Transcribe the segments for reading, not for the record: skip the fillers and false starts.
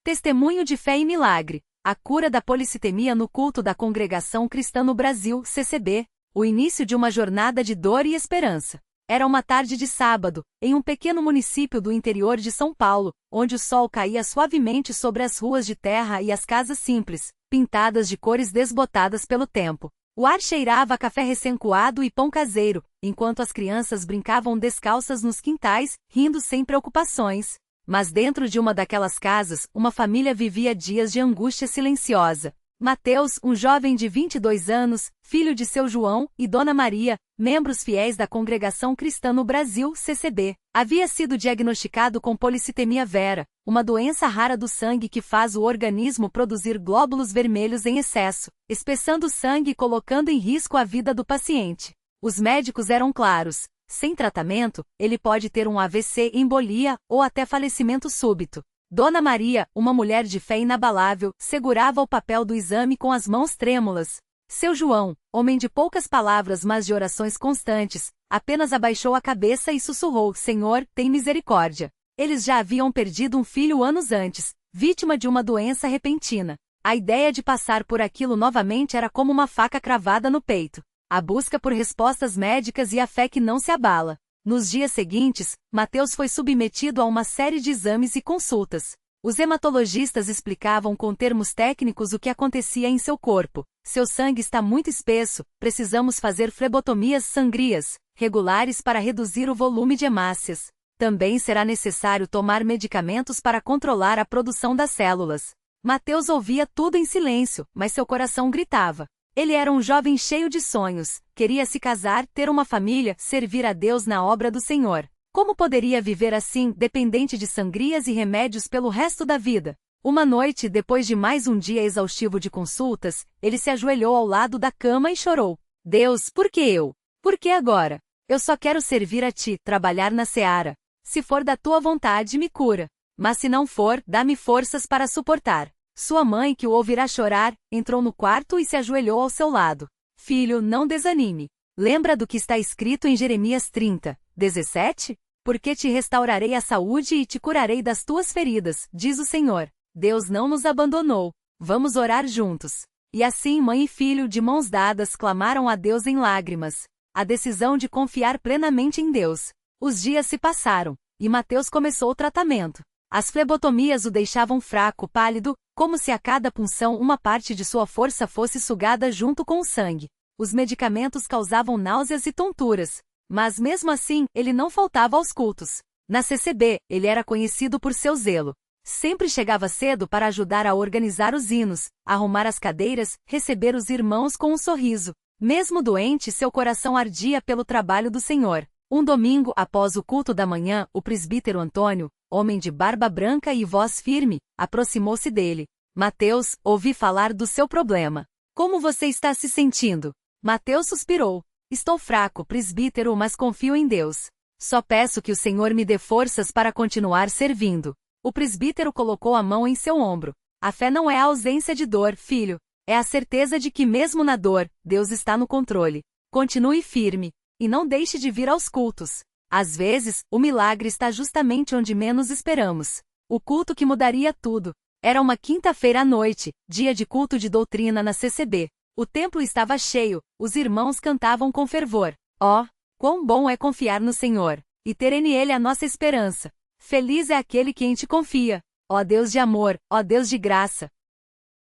Testemunho de fé e milagre. A cura da policitemia no culto da Congregação Cristã no Brasil, CCB. O início de uma jornada de dor e esperança. Era uma tarde de sábado, em um pequeno município do interior de São Paulo, onde o sol caía suavemente sobre as ruas de terra e as casas simples, pintadas de cores desbotadas pelo tempo. O ar cheirava a café recém-coado e pão caseiro, enquanto as crianças brincavam descalças nos quintais, rindo sem preocupações. Mas dentro de uma daquelas casas, uma família vivia dias de angústia silenciosa. Mateus, um jovem de 22 anos, filho de seu João, e Dona Maria, membros fiéis da Congregação Cristã no Brasil, CCB, havia sido diagnosticado com policitemia vera, uma doença rara do sangue que faz o organismo produzir glóbulos vermelhos em excesso, espessando o sangue e colocando em risco a vida do paciente. Os médicos eram claros: sem tratamento, ele pode ter um AVC, embolia, ou até falecimento súbito. Dona Maria, uma mulher de fé inabalável, segurava o papel do exame com as mãos trêmulas. Seu João, homem de poucas palavras mas de orações constantes, apenas abaixou a cabeça e sussurrou: Senhor, tem misericórdia. Eles já haviam perdido um filho anos antes, vítima de uma doença repentina. A ideia de passar por aquilo novamente era como uma faca cravada no peito. A busca por respostas médicas e a fé que não se abala. Nos dias seguintes, Mateus foi submetido a uma série de exames e consultas. Os hematologistas explicavam com termos técnicos o que acontecia em seu corpo. Seu sangue está muito espesso, precisamos fazer flebotomias sangrias, regulares para reduzir o volume de hemácias. Também será necessário tomar medicamentos para controlar a produção das células. Mateus ouvia tudo em silêncio, mas seu coração gritava. Ele era um jovem cheio de sonhos, queria se casar, ter uma família, servir a Deus na obra do Senhor. Como poderia viver assim, dependente de sangrias e remédios pelo resto da vida? Uma noite, depois de mais um dia exaustivo de consultas, ele se ajoelhou ao lado da cama e chorou. Deus, por que eu? Por que agora? Eu só quero servir a ti, trabalhar na seara. Se for da tua vontade, me cura. Mas se não for, dá-me forças para suportar. Sua mãe, que o ouvirá chorar, entrou no quarto e se ajoelhou ao seu lado. Filho, não desanime. Lembra do que está escrito em Jeremias 30, 17? Porque te restaurarei a saúde e te curarei das tuas feridas, diz o Senhor. Deus não nos abandonou. Vamos orar juntos. E assim mãe e filho, de mãos dadas, clamaram a Deus em lágrimas. A decisão de confiar plenamente em Deus. Os dias se passaram, e Mateus começou o tratamento. As flebotomias o deixavam fraco, pálido, como se a cada punção uma parte de sua força fosse sugada junto com o sangue. Os medicamentos causavam náuseas e tonturas. Mas mesmo assim, ele não faltava aos cultos. Na CCB, ele era conhecido por seu zelo. Sempre chegava cedo para ajudar a organizar os hinos, arrumar as cadeiras, receber os irmãos com um sorriso. Mesmo doente, seu coração ardia pelo trabalho do Senhor. Um domingo, após o culto da manhã, o presbítero Antônio, homem de barba branca e voz firme, aproximou-se dele. Mateus, ouvi falar do seu problema. Como você está se sentindo? Mateus suspirou. Estou fraco, presbítero, mas confio em Deus. Só peço que o Senhor me dê forças para continuar servindo. O presbítero colocou a mão em seu ombro. A fé não é a ausência de dor, filho. É a certeza de que mesmo na dor, Deus está no controle. Continue firme. E não deixe de vir aos cultos. Às vezes, o milagre está justamente onde menos esperamos. O culto que mudaria tudo. Era uma quinta-feira à noite, dia de culto de doutrina na CCB. O templo estava cheio, os irmãos cantavam com fervor. Oh, quão bom é confiar no Senhor, e ter nele a nossa esperança. Feliz é aquele que em ti confia. Ó Deus de amor, ó Deus de graça.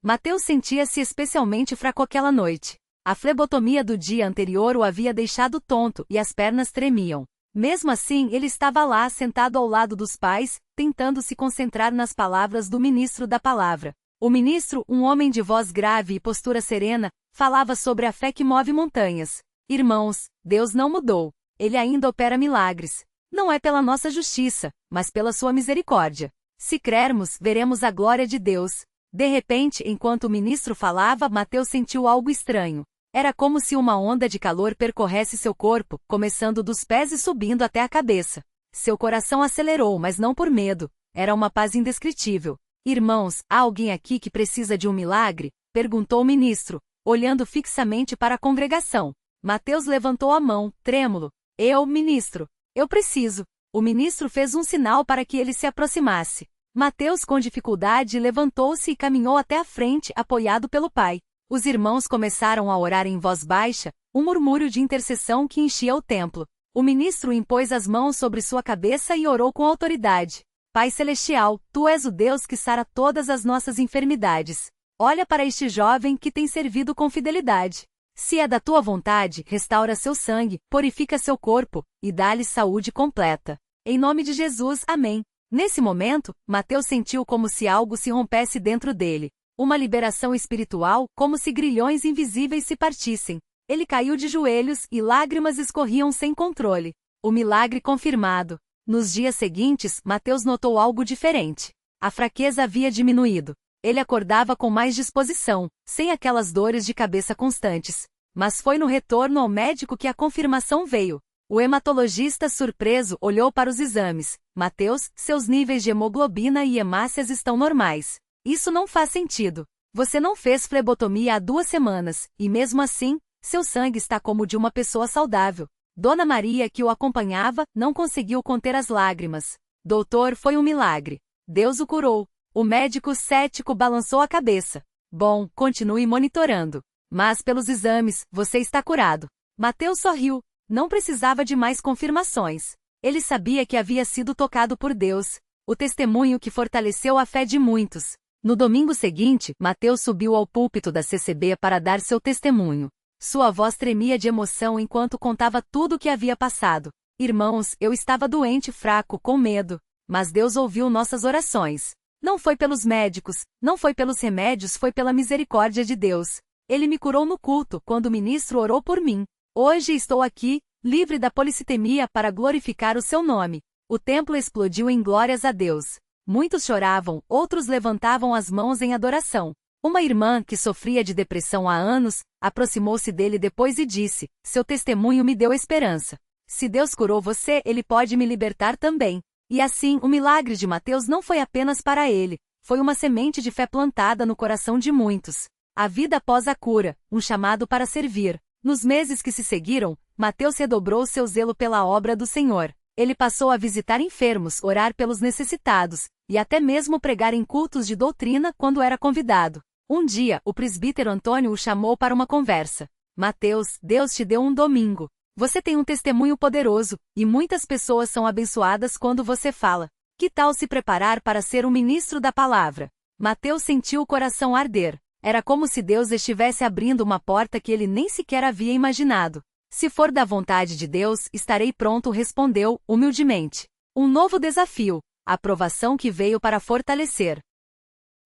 Mateus sentia-se especialmente fraco aquela noite. A flebotomia do dia anterior o havia deixado tonto e as pernas tremiam. Mesmo assim, ele estava lá sentado ao lado dos pais, tentando se concentrar nas palavras do ministro da palavra. O ministro, um homem de voz grave e postura serena, falava sobre a fé que move montanhas. Irmãos, Deus não mudou. Ele ainda opera milagres. Não é pela nossa justiça, mas pela sua misericórdia. Se crermos, veremos a glória de Deus. De repente, enquanto o ministro falava, Mateus sentiu algo estranho. Era como se uma onda de calor percorresse seu corpo, começando dos pés e subindo até a cabeça. Seu coração acelerou, mas não por medo. Era uma paz indescritível. Irmãos, há alguém aqui que precisa de um milagre? Perguntou o ministro, olhando fixamente para a congregação. Mateus levantou a mão, trêmulo. Eu, ministro. Eu preciso. O ministro fez um sinal para que ele se aproximasse. Mateus, com dificuldade, levantou-se e caminhou até a frente, apoiado pelo pai. Os irmãos começaram a orar em voz baixa, um murmúrio de intercessão que enchia o templo. O ministro impôs as mãos sobre sua cabeça e orou com autoridade. Pai Celestial, Tu és o Deus que sara todas as nossas enfermidades. Olha para este jovem que tem servido com fidelidade. Se é da Tua vontade, restaura seu sangue, purifica seu corpo, e dá-lhe saúde completa. Em nome de Jesus, amém. Nesse momento, Mateus sentiu como se algo se rompesse dentro dele. Uma liberação espiritual, como se grilhões invisíveis se partissem. Ele caiu de joelhos e lágrimas escorriam sem controle. O milagre confirmado. Nos dias seguintes, Mateus notou algo diferente. A fraqueza havia diminuído. Ele acordava com mais disposição, sem aquelas dores de cabeça constantes. Mas foi no retorno ao médico que a confirmação veio. O hematologista, surpreso, olhou para os exames. Mateus, seus níveis de hemoglobina e hemácias estão normais. Isso não faz sentido. Você não fez flebotomia há 2 semanas, e mesmo assim, seu sangue está como o de uma pessoa saudável. Dona Maria, que o acompanhava, não conseguiu conter as lágrimas. Doutor, foi um milagre. Deus o curou. O médico cético balançou a cabeça. Bom, continue monitorando. Mas pelos exames, você está curado. Mateus sorriu. Não precisava de mais confirmações. Ele sabia que havia sido tocado por Deus. O testemunho que fortaleceu a fé de muitos. No domingo seguinte, Mateus subiu ao púlpito da CCB para dar seu testemunho. Sua voz tremia de emoção enquanto contava tudo o que havia passado. Irmãos, eu estava doente, fraco, com medo. Mas Deus ouviu nossas orações. Não foi pelos médicos, não foi pelos remédios, foi pela misericórdia de Deus. Ele me curou no culto, quando o ministro orou por mim. Hoje estou aqui, livre da policitemia para glorificar o seu nome. O templo explodiu em glórias a Deus. Muitos choravam, outros levantavam as mãos em adoração. Uma irmã, que sofria de depressão há anos, aproximou-se dele depois e disse: seu testemunho me deu esperança. Se Deus curou você, Ele pode me libertar também. E assim, o milagre de Mateus não foi apenas para ele, foi uma semente de fé plantada no coração de muitos. A vida após a cura, um chamado para servir. Nos meses que se seguiram, Mateus redobrou seu zelo pela obra do Senhor. Ele passou a visitar enfermos, orar pelos necessitados, e até mesmo pregar em cultos de doutrina quando era convidado. Um dia, o presbítero Antônio o chamou para uma conversa. Mateus, Deus te deu um domingo. Você tem um testemunho poderoso, e muitas pessoas são abençoadas quando você fala. Que tal se preparar para ser um ministro da palavra? Mateus sentiu o coração arder. Era como se Deus estivesse abrindo uma porta que ele nem sequer havia imaginado. Se for da vontade de Deus, estarei pronto, respondeu, humildemente. Um novo desafio, a aprovação que veio para fortalecer.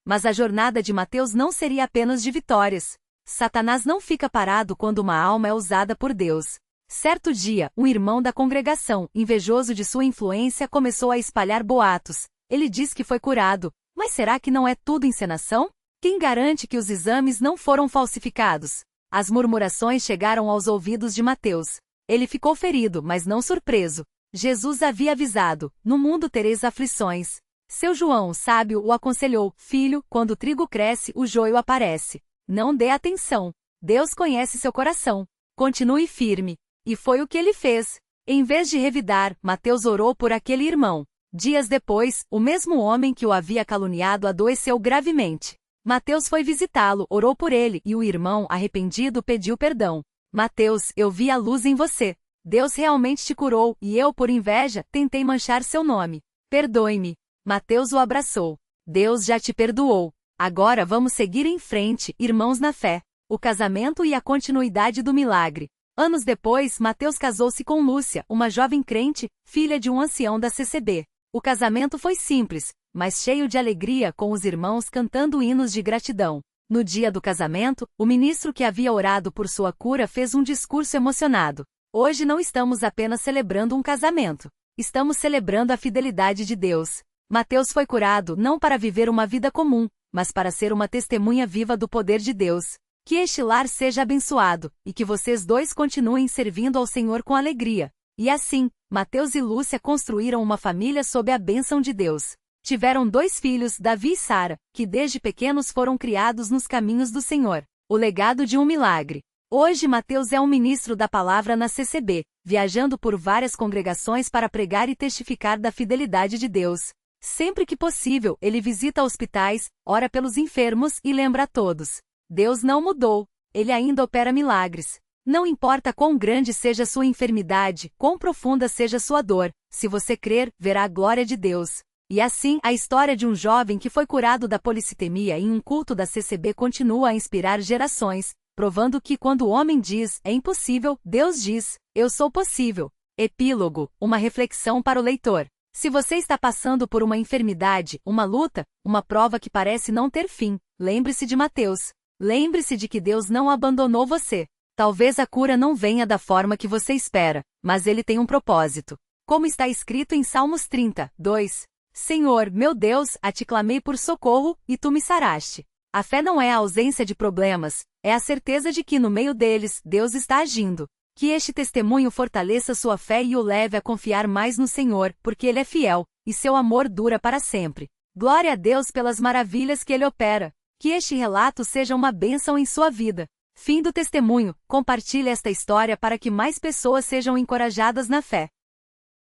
Mas a jornada de Mateus não seria apenas de vitórias. Satanás não fica parado quando uma alma é usada por Deus. Certo dia, um irmão da congregação, invejoso de sua influência, começou a espalhar boatos. Ele diz que foi curado, mas será que não é tudo encenação? Quem garante que os exames não foram falsificados? As murmurações chegaram aos ouvidos de Mateus. Ele ficou ferido, mas não surpreso. Jesus havia avisado: no mundo tereis aflições. Seu João, sábio, o aconselhou: filho, quando o trigo cresce, o joio aparece. Não dê atenção. Deus conhece seu coração. Continue firme. E foi o que ele fez. Em vez de revidar, Mateus orou por aquele irmão. Dias depois, o mesmo homem que o havia caluniado adoeceu gravemente. Mateus foi visitá-lo, orou por ele, e o irmão, arrependido, pediu perdão. Mateus, eu vi a luz em você. Deus realmente te curou, e eu, por inveja, tentei manchar seu nome. Perdoe-me. Mateus o abraçou. Deus já te perdoou. Agora vamos seguir em frente, irmãos na fé. O casamento e a continuidade do milagre. Anos depois, Mateus casou-se com Lúcia, uma jovem crente, filha de um ancião da CCB. O casamento foi simples, mas cheio de alegria, com os irmãos cantando hinos de gratidão. No dia do casamento, o ministro que havia orado por sua cura fez um discurso emocionado. Hoje não estamos apenas celebrando um casamento. Estamos celebrando a fidelidade de Deus. Mateus foi curado não para viver uma vida comum, mas para ser uma testemunha viva do poder de Deus. Que este lar seja abençoado, e que vocês dois continuem servindo ao Senhor com alegria. E assim, Mateus e Lúcia construíram uma família sob a bênção de Deus. Tiveram 2 filhos, Davi e Sara, que desde pequenos foram criados nos caminhos do Senhor. O legado de um milagre. Hoje Mateus é um ministro da palavra na CCB, viajando por várias congregações para pregar e testificar da fidelidade de Deus. Sempre que possível, ele visita hospitais, ora pelos enfermos e lembra a todos. Deus não mudou. Ele ainda opera milagres. Não importa quão grande seja sua enfermidade, quão profunda seja sua dor, se você crer, verá a glória de Deus. E assim, a história de um jovem que foi curado da policitemia em um culto da CCB continua a inspirar gerações, provando que quando o homem diz, é impossível, Deus diz, eu sou possível. Epílogo, uma reflexão para o leitor. Se você está passando por uma enfermidade, uma luta, uma prova que parece não ter fim, lembre-se de Mateus. Lembre-se de que Deus não abandonou você. Talvez a cura não venha da forma que você espera, mas ele tem um propósito. Como está escrito em Salmos 30, 2. Senhor, meu Deus, a ti clamei por socorro, e tu me saraste. A fé não é a ausência de problemas, é a certeza de que no meio deles, Deus está agindo. Que este testemunho fortaleça sua fé e o leve a confiar mais no Senhor, porque Ele é fiel, e seu amor dura para sempre. Glória a Deus pelas maravilhas que Ele opera. Que este relato seja uma bênção em sua vida. Fim do testemunho. Compartilhe esta história para que mais pessoas sejam encorajadas na fé.